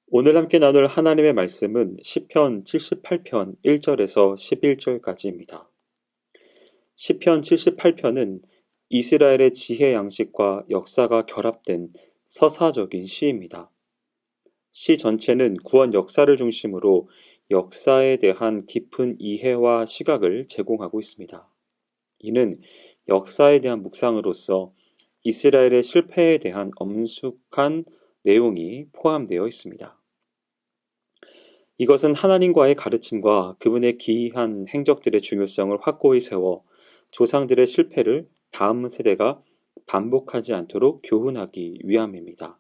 오늘 함께 나눌 하나님의 말씀은 시편 78편 1절에서 11절까지입니다. 시편 78편은 이스라엘의 지혜 양식과 역사가 결합된 서사적인 시입니다. 시 전체는 구원 역사를 중심으로 역사에 대한 깊은 이해와 시각을 제공하고 있습니다. 이는 역사에 대한 묵상으로서 이스라엘의 실패에 대한 엄숙한 내용이 포함되어 있습니다. 이것은 하나님과의 가르침과 그분의 기이한 행적들의 중요성을 확고히 세워 조상들의 실패를 다음 세대가 반복하지 않도록 교훈하기 위함입니다.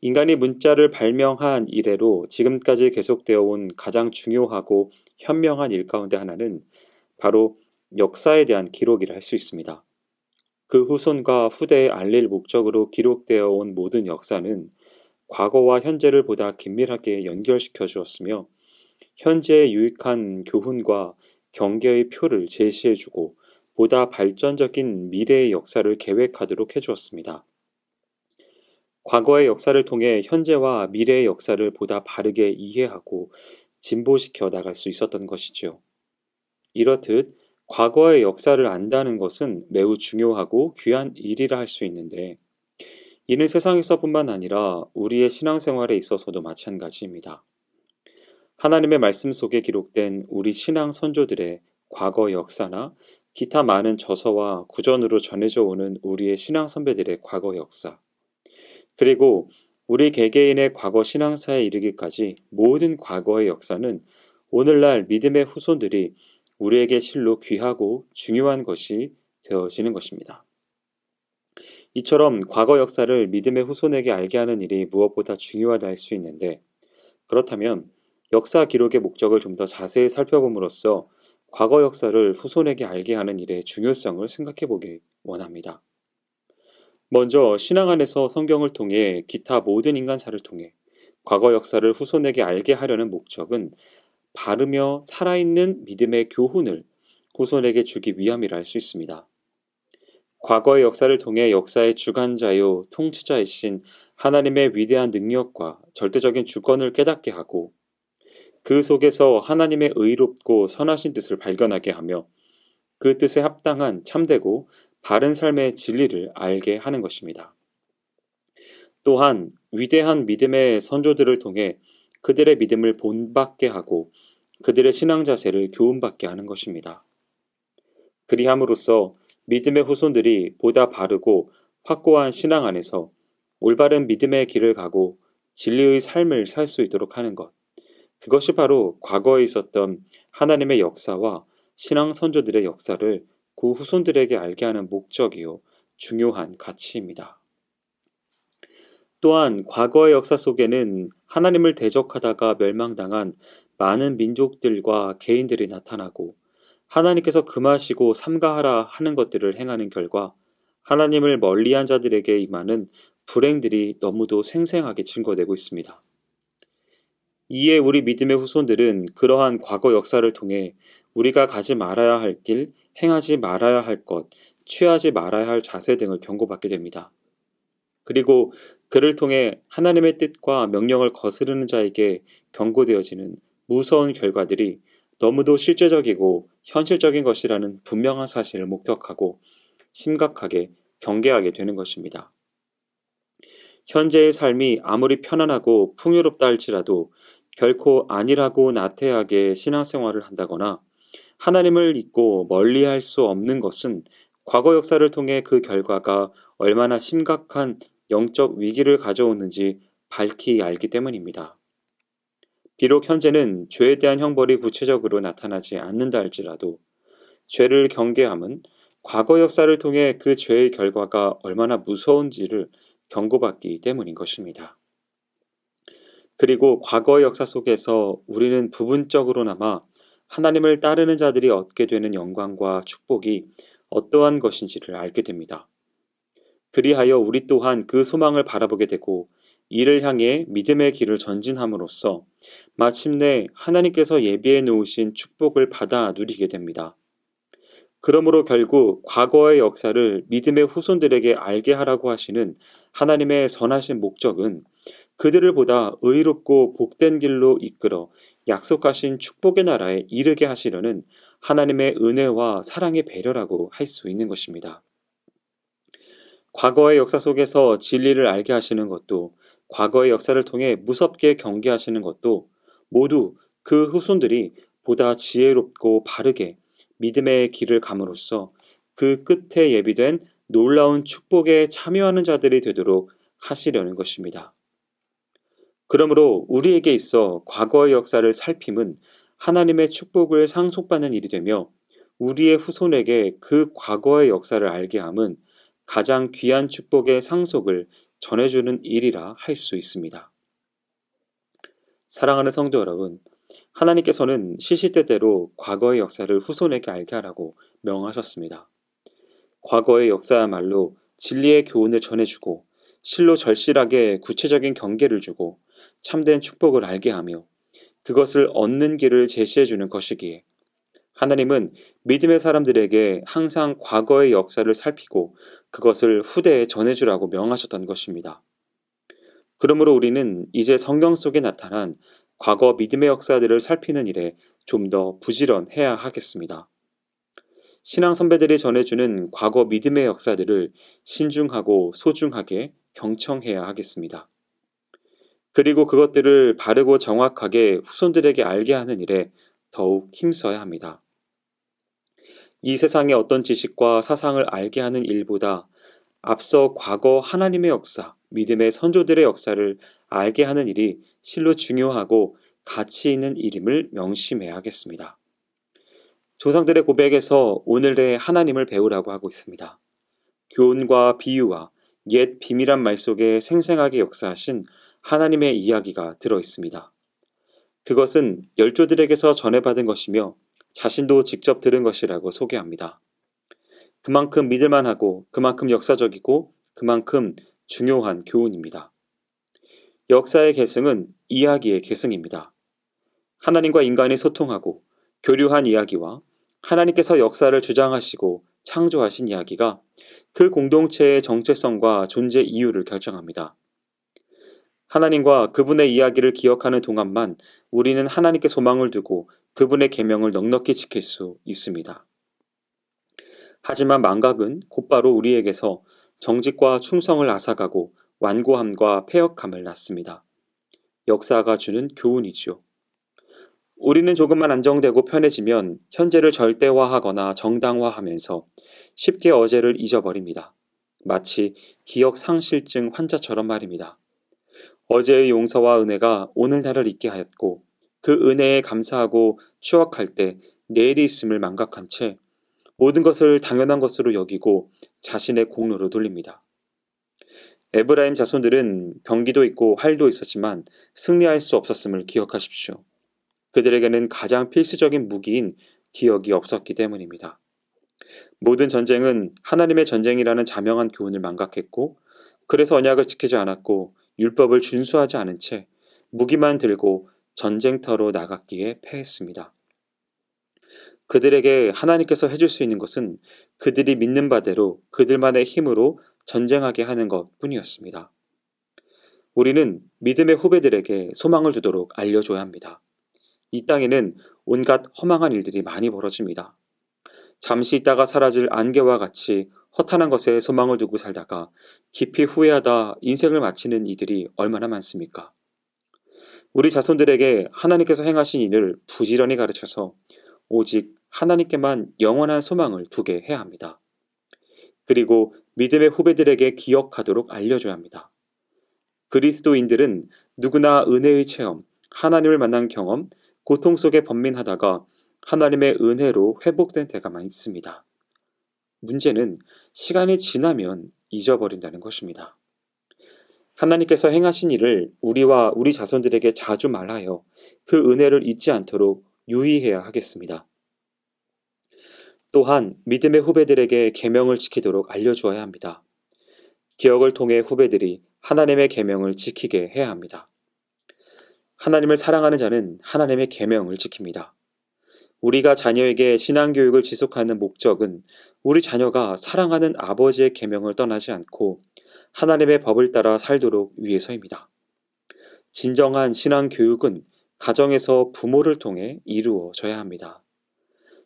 인간이 문자를 발명한 이래로 지금까지 계속되어 온 가장 중요하고 현명한 일 가운데 하나는 바로 역사에 대한 기록이라 할 수 있습니다. 그 후손과 후대에 알릴 목적으로 기록되어 온 모든 역사는 과거와 현재를 보다 긴밀하게 연결시켜 주었으며 현재의 유익한 교훈과 경계의 표를 제시해주고 보다 발전적인 미래의 역사를 계획하도록 해주었습니다. 과거의 역사를 통해 현재와 미래의 역사를 보다 바르게 이해하고 진보시켜 나갈 수 있었던 것이지요. 이렇듯 과거의 역사를 안다는 것은 매우 중요하고 귀한 일이라 할 수 있는데 이는 세상에서뿐만 아니라 우리의 신앙생활에 있어서도 마찬가지입니다. 하나님의 말씀 속에 기록된 우리 신앙 선조들의 과거 역사나 기타 많은 저서와 구전으로 전해져 오는 우리의 신앙 선배들의 과거 역사, 그리고 우리 개개인의 과거 신앙사에 이르기까지 모든 과거의 역사는 오늘날 믿음의 후손들이 우리에게 실로 귀하고 중요한 것이 되어지는 것입니다. 이처럼 과거 역사를 믿음의 후손에게 알게 하는 일이 무엇보다 중요하다 할 수 있는데, 그렇다면 역사 기록의 목적을 좀 더 자세히 살펴봄으로써 과거 역사를 후손에게 알게 하는 일의 중요성을 생각해 보기 원합니다. 먼저 신앙 안에서 성경을 통해 기타 모든 인간사를 통해 과거 역사를 후손에게 알게 하려는 목적은 바르며 살아있는 믿음의 교훈을 후손에게 주기 위함이라 할 수 있습니다. 과거의 역사를 통해 역사의 주관자요 통치자이신 하나님의 위대한 능력과 절대적인 주권을 깨닫게 하고 그 속에서 하나님의 의롭고 선하신 뜻을 발견하게 하며 그 뜻에 합당한 참되고 바른 삶의 진리를 알게 하는 것입니다. 또한 위대한 믿음의 선조들을 통해 그들의 믿음을 본받게 하고 그들의 신앙 자세를 교훈받게 하는 것입니다. 그리함으로써 믿음의 후손들이 보다 바르고 확고한 신앙 안에서 올바른 믿음의 길을 가고 진리의 삶을 살 수 있도록 하는 것. 그것이 바로 과거에 있었던 하나님의 역사와 신앙 선조들의 역사를 구 후손들에게 알게 하는 목적이요 중요한 가치입니다. 또한 과거의 역사 속에는 하나님을 대적하다가 멸망당한 많은 민족들과 개인들이 나타나고 하나님께서 금하시고 삼가하라 하는 것들을 행하는 결과 하나님을 멀리한 자들에게 임하는 불행들이 너무도 생생하게 증거되고 있습니다. 이에 우리 믿음의 후손들은 그러한 과거 역사를 통해 우리가 가지 말아야 할 길, 행하지 말아야 할 것, 취하지 말아야 할 자세 등을 경고받게 됩니다. 그리고 그를 통해 하나님의 뜻과 명령을 거스르는 자에게 경고되어지는 무서운 결과들이 너무도 실제적이고 현실적인 것이라는 분명한 사실을 목격하고 심각하게 경계하게 되는 것입니다. 현재의 삶이 아무리 편안하고 풍요롭다 할지라도 결코 안일하고 나태하게 신앙생활을 한다거나 하나님을 잊고 멀리할 수 없는 것은 과거 역사를 통해 그 결과가 얼마나 심각한 영적 위기를 가져오는지 밝히 알기 때문입니다. 비록 현재는 죄에 대한 형벌이 구체적으로 나타나지 않는다 할지라도 죄를 경계함은 과거 역사를 통해 그 죄의 결과가 얼마나 무서운지를 경고받기 때문인 것입니다. 그리고 과거의 역사 속에서 우리는 부분적으로나마 하나님을 따르는 자들이 얻게 되는 영광과 축복이 어떠한 것인지를 알게 됩니다. 그리하여 우리 또한 그 소망을 바라보게 되고 이를 향해 믿음의 길을 전진함으로써 마침내 하나님께서 예비해 놓으신 축복을 받아 누리게 됩니다. 그러므로 결국 과거의 역사를 믿음의 후손들에게 알게 하라고 하시는 하나님의 선하신 목적은 그들을 보다 의롭고 복된 길로 이끌어 약속하신 축복의 나라에 이르게 하시려는 하나님의 은혜와 사랑의 배려라고 할 수 있는 것입니다. 과거의 역사 속에서 진리를 알게 하시는 것도, 과거의 역사를 통해 무섭게 경계하시는 것도 모두 그 후손들이 보다 지혜롭고 바르게 믿음의 길을 감으로써 그 끝에 예비된 놀라운 축복에 참여하는 자들이 되도록 하시려는 것입니다. 그러므로 우리에게 있어 과거의 역사를 살핌은 하나님의 축복을 상속받는 일이 되며, 우리의 후손에게 그 과거의 역사를 알게 함은 가장 귀한 축복의 상속을 전해주는 일이라 할 수 있습니다. 사랑하는 성도 여러분, 하나님께서는 시시때때로 과거의 역사를 후손에게 알게 하라고 명하셨습니다. 과거의 역사야말로 진리의 교훈을 전해주고 실로 절실하게 구체적인 경계를 주고 참된 축복을 알게 하며 그것을 얻는 길을 제시해주는 것이기에, 하나님은 믿음의 사람들에게 항상 과거의 역사를 살피고 그것을 후대에 전해주라고 명하셨던 것입니다. 그러므로 우리는 이제 성경 속에 나타난 과거 믿음의 역사들을 살피는 일에 좀 더 부지런해야 하겠습니다. 신앙 선배들이 전해주는 과거 믿음의 역사들을 신중하고 소중하게 경청해야 하겠습니다. 그리고 그것들을 바르고 정확하게 후손들에게 알게 하는 일에 더욱 힘써야 합니다. 이 세상의 어떤 지식과 사상을 알게 하는 일보다 앞서 과거 하나님의 역사, 믿음의 선조들의 역사를 알게 하는 일이 실로 중요하고 가치 있는 일임을 명심해야겠습니다. 조상들의 고백에서 오늘의 하나님을 배우라고 하고 있습니다. 교훈과 비유와 옛 비밀한 말 속에 생생하게 역사하신 하나님의 이야기가 들어 있습니다. 그것은 열조들에게서 전해받은 것이며 자신도 직접 들은 것이라고 소개합니다. 그만큼 믿을만하고 그만큼 역사적이고 그만큼 중요한 교훈입니다. 역사의 계승은 이야기의 계승입니다. 하나님과 인간이 소통하고 교류한 이야기와 하나님께서 역사를 주장하시고 창조하신 이야기가 그 공동체의 정체성과 존재 이유를 결정합니다. 하나님과 그분의 이야기를 기억하는 동안만 우리는 하나님께 소망을 두고 그분의 계명을 넉넉히 지킬 수 있습니다. 하지만 망각은 곧바로 우리에게서 정직과 충성을 앗아가고 완고함과 패역함을 낳습니다. 역사가 주는 교훈이지요. 우리는 조금만 안정되고 편해지면 현재를 절대화하거나 정당화하면서 쉽게 어제를 잊어버립니다. 마치 기억상실증 환자처럼 말입니다. 어제의 용서와 은혜가 오늘 나를 있게 하였고 그 은혜에 감사하고 추억할 때 내일이 있음을 망각한 채 모든 것을 당연한 것으로 여기고 자신의 공로로 돌립니다. 에브라임 자손들은 병기도 있고 활도 있었지만 승리할 수 없었음을 기억하십시오. 그들에게는 가장 필수적인 무기인 기억이 없었기 때문입니다. 모든 전쟁은 하나님의 전쟁이라는 자명한 교훈을 망각했고, 그래서 언약을 지키지 않았고 율법을 준수하지 않은 채 무기만 들고 전쟁터로 나갔기에 패했습니다. 그들에게 하나님께서 해줄 수 있는 것은 그들이 믿는 바대로 그들만의 힘으로 전쟁하게 하는 것 뿐이었습니다. 우리는 믿음의 후배들에게 소망을 두도록 알려줘야 합니다. 이 땅에는 온갖 허망한 일들이 많이 벌어집니다. 잠시 있다가 사라질 안개와 같이 허탄한 것에 소망을 두고 살다가 깊이 후회하다 인생을 마치는 이들이 얼마나 많습니까? 우리 자손들에게 하나님께서 행하신 일을 부지런히 가르쳐서 오직 하나님께만 영원한 소망을 두게 해야 합니다. 그리고 믿음의 후배들에게 기억하도록 알려줘야 합니다. 그리스도인들은 누구나 은혜의 체험, 하나님을 만난 경험, 고통 속에 번민하다가 하나님의 은혜로 회복된 때가 많습니다. 문제는 시간이 지나면 잊어버린다는 것입니다. 하나님께서 행하신 일을 우리와 우리 자손들에게 자주 말하여 그 은혜를 잊지 않도록 유의해야 하겠습니다. 또한 믿음의 후배들에게 계명을 지키도록 알려주어야 합니다. 기억을 통해 후배들이 하나님의 계명을 지키게 해야 합니다. 하나님을 사랑하는 자는 하나님의 계명을 지킵니다. 우리가 자녀에게 신앙교육을 지속하는 목적은 우리 자녀가 사랑하는 아버지의 계명을 떠나지 않고 하나님의 법을 따라 살도록 위해서입니다. 진정한 신앙 교육은 가정에서 부모를 통해 이루어져야 합니다.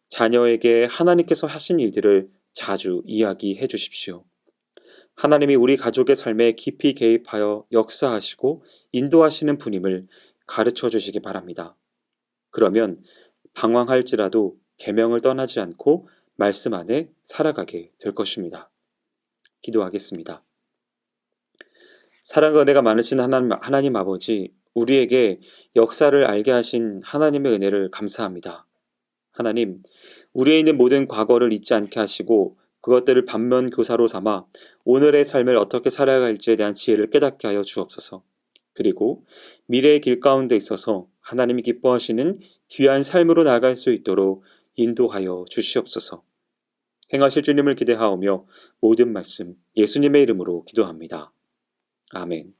자녀에게 하나님께서 하신 일들을 자주 이야기해 주십시오. 하나님이 우리 가족의 삶에 깊이 개입하여 역사하시고 인도하시는 분임을 가르쳐 주시기 바랍니다. 그러면 방황할지라도 계명을 떠나지 않고 말씀 안에 살아가게 될 것입니다. 기도하겠습니다. 사랑과 은혜가 많으신 하나님 아버지, 우리에게 역사를 알게 하신 하나님의 은혜를 감사합니다. 하나님, 우리에 있는 모든 과거를 잊지 않게 하시고 그것들을 반면교사로 삼아 오늘의 삶을 어떻게 살아야 할지에 대한 지혜를 깨닫게 하여 주옵소서. 그리고 미래의 길 가운데 있어서 하나님이 기뻐하시는 귀한 삶으로 나아갈 수 있도록 인도하여 주시옵소서. 행하실 주님을 기대하오며 모든 말씀 예수님의 이름으로 기도합니다. 아멘.